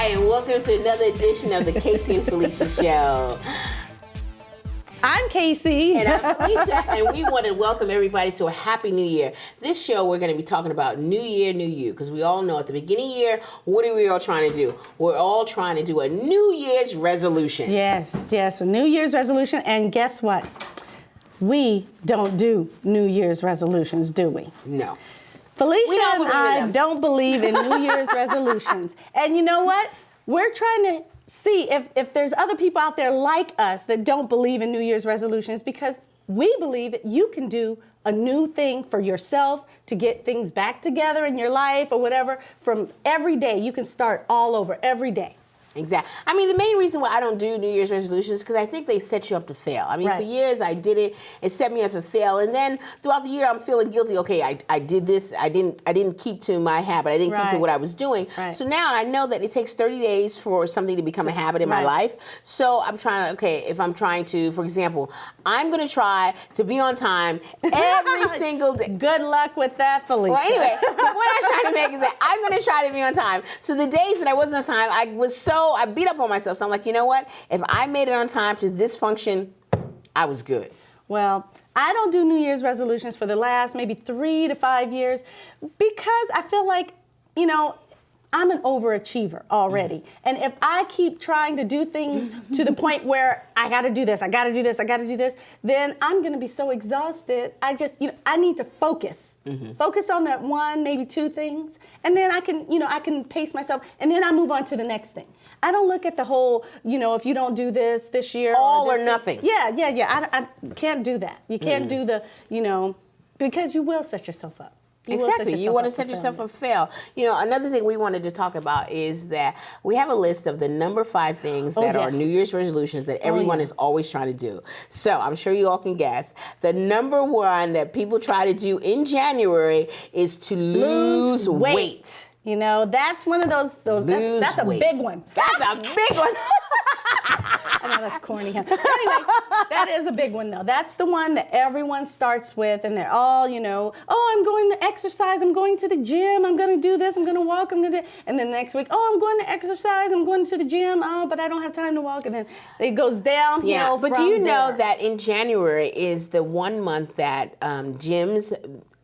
and welcome to another edition of the Kacey and Felicia Show. I'm Kacey. And I'm Felicia, and we want to welcome everybody to a Happy New Year. This show, we're going to be talking about New Year, New You, because we all know at the beginning of the year, what are we all trying to do? We're all trying to do a New Year's resolution. Yes, a New Year's resolution, and guess what? We don't do New Year's resolutions, do we? No. Felicia and I don't believe in New Year's resolutions. And you know what? We're trying to see if there's other people out there like us that don't believe in New Year's resolutions, because we believe that you can do a new thing for yourself to get things back together in your life or whatever from every day. You can start all over every day. Exactly. I mean, the main reason why I don't do New Year's resolutions is because I think they set you up to fail. I mean, For years I did it. It set me up to fail, and then throughout the year I'm feeling guilty. Okay, I did this. I didn't keep to my habit. I didn't keep to what I was doing. So now I know that it takes 30 days for something to become a habit in my life. So I'm trying to. If I'm trying to, for example, I'm going to try to be on time every single day. Good luck with that, Felicia. Well, anyway, the point I'm trying to make is that I'm going to try to be on time. So the days that I wasn't on time, I beat up on myself. So I'm like, you know what? If I made it on time to this function, I was good. Well, I don't do New Year's resolutions for the last maybe 3 to 5 years because I feel like, I'm an overachiever already. And if I keep trying to do things to the point where I got to do this, I got to do this, I got to do this, then I'm going to be so exhausted. I need to focus. Focus on that one, maybe two things. And then I can pace myself. And then I move on to the next thing. I don't look at the whole, if you don't do this year. All or nothing. Yeah. I can't do that. You can't do the, because you will set yourself up. Exactly. You want to set yourself up to fail. Another thing we wanted to talk about is that we have a list of the number 5 things that are New Year's resolutions that everyone is always trying to do. So I'm sure you all can guess. The number 1 that people try to do in January is to lose weight. That's one of those that's a big one. That's a big one. I know that's corny. Huh? Anyway, that is a big one, though. That's the one that everyone starts with, and they're all, I'm going to exercise, I'm going to the gym, I'm going to do this, I'm going to walk, I'm going to, and then next week, I'm going to exercise, I'm going to the gym, but I don't have time to walk, and then it goes downhill. Yeah, but do you know that in January is the 1 month that gyms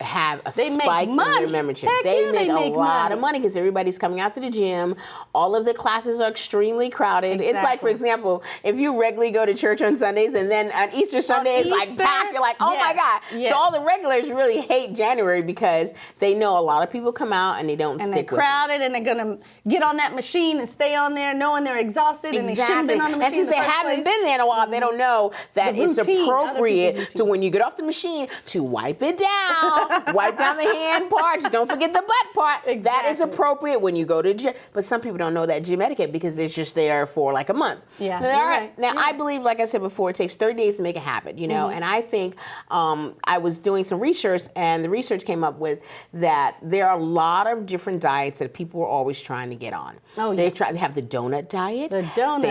have a spike in their membership? They make a lot of money because everybody's coming out to the gym. All of the classes are extremely crowded. It's like, for example, if you regularly go to church on Sundays and then on Easter Sunday it's like packed, you're like, oh my God. Yes. So all the regulars really hate January because they know a lot of people come out and they don't stick with it. And they're crowded and they're going to get on that machine and stay on there knowing they're exhausted and they shouldn't have been on the machine. And since they haven't been there in a while, they don't know that it's appropriate to, when you get off the machine, to wipe it down. Wipe down the hand parts. Don't forget the butt part. Exactly. That is appropriate when you go to gym. But some people don't know that gym etiquette because it's just there for like a month. Yeah. Now, I believe, like I said before, it takes 30 days to make a habit, and I think I was doing some research, and the research came up with that there are a lot of different diets that people are always trying to get on. They have the donut diet. They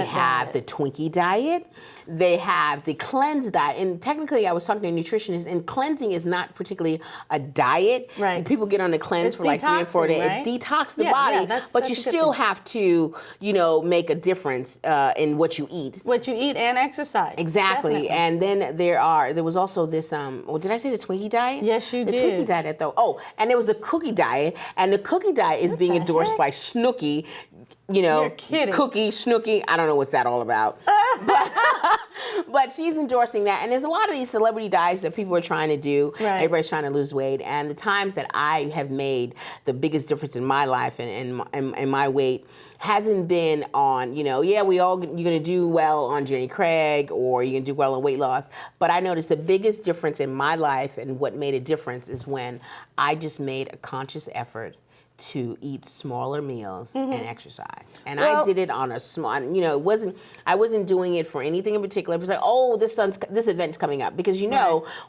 have the Twinkie diet. They have the cleanse diet. And technically, I was talking to a nutritionist, and cleansing is not particularly a diet. Right. People get on the cleanse for like 3 or 4 days. Right? It detoxes the body, but you still have to, make a difference in what you eat. What you eat and exercise. Exactly. Definitely. And then there was also this, did I say the Twinkie diet? Yes, you did. The Twinkie diet, though. Oh, and there was the cookie diet, and the cookie diet is being endorsed by Snooki. You're kidding. Cookie, Snooki, I don't know what's that all about. But she's endorsing that. And there's a lot of these celebrity diets that people are trying to do. Right. Everybody's trying to lose weight. And the times that I have made the biggest difference in my life and my weight hasn't been on, you're going to do well on Jenny Craig or you're going to do well on weight loss. But I noticed the biggest difference in my life and what made a difference is when I just made a conscious effort to eat smaller meals and exercise. And I did it on a small, I wasn't doing it for anything in particular. It was like, this event's coming up. Because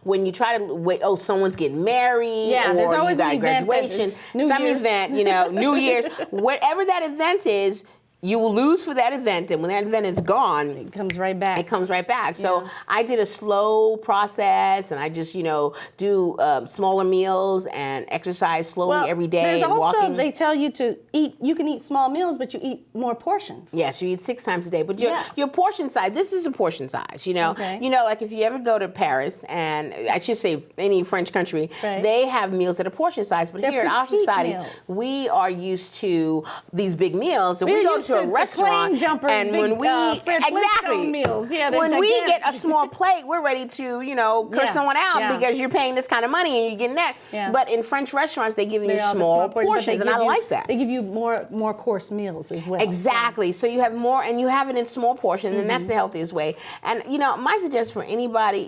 when you try to wait, someone's getting married, or there's always you got graduation, some event, New Year's, whatever that event is, you will lose for that event, and when that event is gone, It comes right back. it comes right back. So Yeah. I did a slow process, and I just, do smaller meals and exercise slowly every day. There's and also, walking. they tell you to eat, you can eat small meals, but you eat more portions. Yes, you eat 6 times a day, but Yeah. your portion size. This is a portion size. Okay. Like if you ever go to Paris, and I should say any French country, Right. they have meals that are portion size. But They're here in our petite society, meals. we are used to these big meals, and We're we go used to a to restaurant, Clean Jumpers, and big, when we Fred exactly Flintstone meals. Yeah, they're when we gigantic. get a small plate, we're ready to curse Yeah. someone out Yeah. because you're paying this kind of money and you're getting that. Yeah. But in French restaurants, they give you They're all the small portions, but portions, they and I give you- like that. They give you more course meals as well. Exactly. So you have more, and you have it in small portions, and that's the healthiest way. And my suggestion for anybody,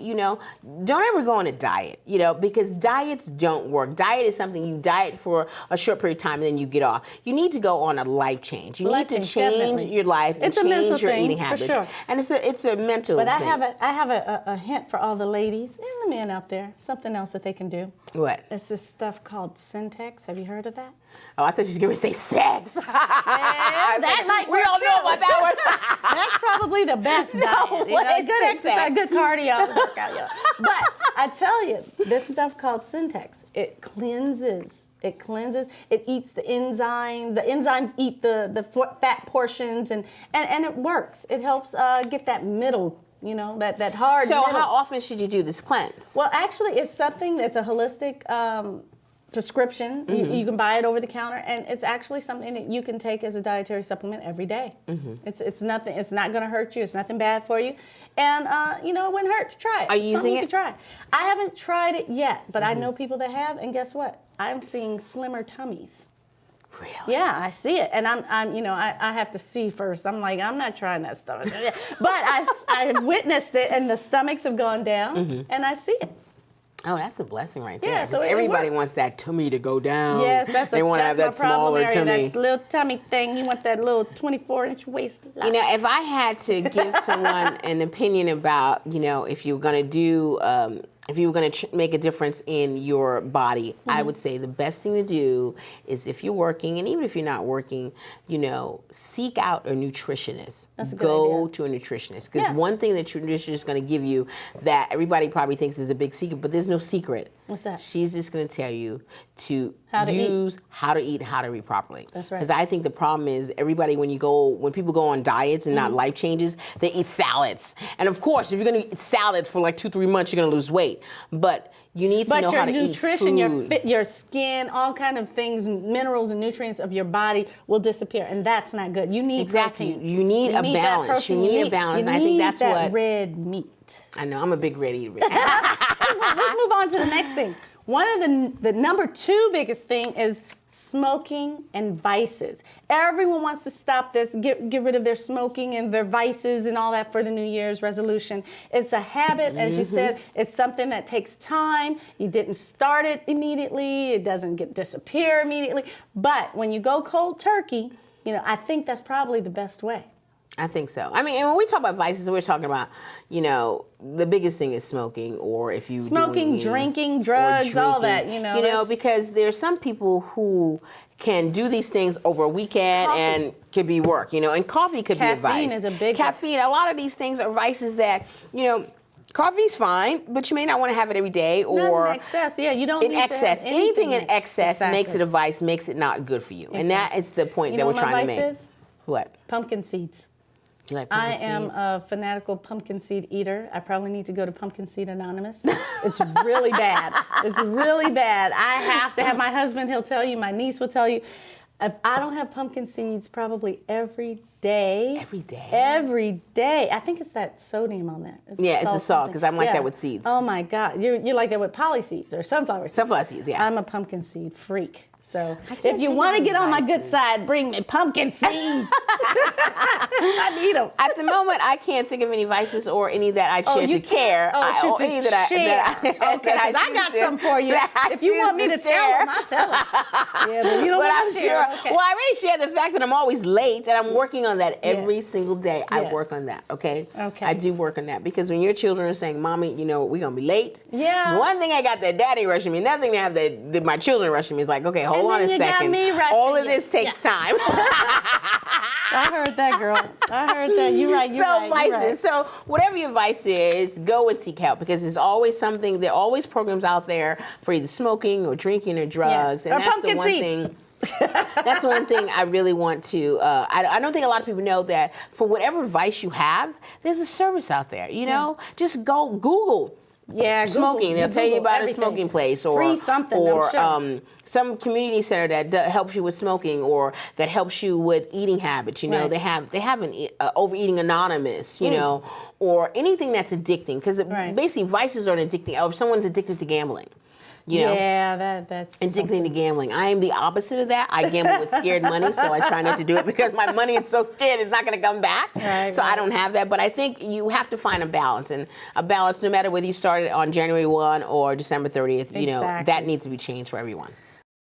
don't ever go on a diet, because diets don't work. Diet is something you diet for a short period of time, and then you get off. You need to go on a life change. You Life need to change, change definitely. your life and It's a mental change your thing, eating for habits. sure. And it's a mental But thing. I have a hint for all the ladies and the men out there. Something else that they can do. What? It's this stuff called Syntex. Have you heard of that? Oh, I thought you were going to say sex. that might we work all know too. about that one. That's probably the best No, diet. what Good is exercise, that? good cardio, workout. But I tell you, this stuff called Syntex, it cleanses. It cleanses. It eats the enzyme. The enzymes eat the fat portions, and it works. It helps get that middle, that hard So middle. how often should you do this cleanse? Well, actually, it's something that's a holistic prescription. You can buy it over the counter, and it's actually something that you can take as a dietary supplement every day. It's nothing. It's not going to hurt you. It's nothing bad for you, and it wouldn't hurt to try it. Are you It's using something you it? could try. I haven't tried it yet, but I know people that have, and guess what? I'm seeing slimmer tummies. Really? Yeah, I see it, and I have to see first. I'm like, I'm not trying that stuff, but I witnessed it, and the stomachs have gone down, and I see it. Oh, that's a blessing right there. Yeah, so it everybody works. wants that tummy to go down. Yes, they want to have that my problem smaller area, tummy. that little tummy thing. You want that little 24-inch waistline. If I had to give someone an opinion about, if you're going to do, if you were going to make a difference in your body, I would say the best thing to do is if you're working, and even if you're not working, seek out a nutritionist. That's a good Go idea. to a nutritionist. Because Yeah. one thing that your nutritionist is going to give you that everybody probably thinks is a big secret, but there's no secret. What's that? She's just going to tell you to How to eat. use how to eat, how to eat properly. That's right. Because I think the problem is everybody, when people go on diets and not life changes, they eat salads. And of course, if you're going to eat salads for like 2-3 months, you're going to lose weight. But you need to know But how your to nutrition, eat your food. your skin, all kind of things, minerals and nutrients of your body will disappear, and that's not good. You need Exactly. protein. You need a that balance. protein. You need a balance, You and I think need that's that what- red meat. I know, I'm a big red eater. Let's move on to the next thing. One of the number 2 biggest thing is smoking and vices. Everyone wants to stop this, get rid of their smoking and their vices and all that for the New Year's resolution. It's a habit, as you said. It's something that takes time. You didn't start it immediately. It doesn't disappear immediately. But when you go cold turkey, I think that's probably the best way. I think so. I mean, and when we talk about vices, we're talking about, the biggest thing is smoking, or if you Smoking, drinking, drugs, all that, that's- because there's some people who can do these things over a weekend Coffee. and could be work, and coffee could be a vice. Caffeine is a big one. Caffeine, a lot of these things are vices that, coffee's fine, but you may not want to have it every day, or Not in excess. Yeah, you don't in need to have excess. Anything in excess Exactly. makes it a vice, makes it not good for you. And that is the point You that know we're what my trying to vice make. is? What? Pumpkin seeds. You like I pumpkin am seeds? a fanatical pumpkin seed eater. I probably need to go to Pumpkin Seed Anonymous. It's really bad. It's really bad. I have to have my husband, he'll tell you, my niece will tell you. If I don't have pumpkin seeds probably every day. Every day? Every day. I think it's that sodium on that. Yeah, it's the salt, something. 'cause I'm like that with seeds. Oh my God. You're like that with poly seeds or sunflower seeds. Sunflower seeds, yeah. I'm a pumpkin seed freak. So can't if you think want to of get on my good vices. side, bring me pumpkin seeds. I need them. At the moment, I can't think of any vices or any that I share you to care. can't? Oh, or any that I share. Okay, because I got some for you. If you want me to tell them, I'll tell them. Yeah, but you don't But want I'm to sure. share. Okay. Well, I already share the fact that I'm always late, and I'm working on that every single day. I Yes. work on that. Okay. Okay. I do work on that because when your children are saying, "Mommy, we're gonna be late." Yeah. It's one thing I got that daddy rushing me. Another thing I have that my children rushing me. Is like, okay, hold And on then a you got second. me rushing All of you. this takes time. I heard that, girl. I heard that. You're right. Vices. So whatever your vice is, go and seek help, because there's always something. There are always programs out there for either smoking or drinking or drugs. Yes. Or pumpkin seeds. Thing. That's the one thing I really want to. I don't think a lot of people know that for whatever vice you have, there's a service out there. You know, just go Google. Yeah, smoking. They'll tell you about a smoking place, or free something, or I'm sure. Some community center that helps you with smoking, or that helps you with eating habits. You know, Right. they have an Overeating Anonymous. You know, or anything that's addicting, because basically vices are addicting. Or if someone's addicted to gambling. You know? Yeah, that's addicting to gambling. I am the opposite of that. I gamble with scared money, so I try not to do it because my money is so scared it's not going to come back. So I don't have that. But I think you have to find a balance, and a balance no matter whether you started on January 1 or December 30th. You know, that needs to be changed for everyone.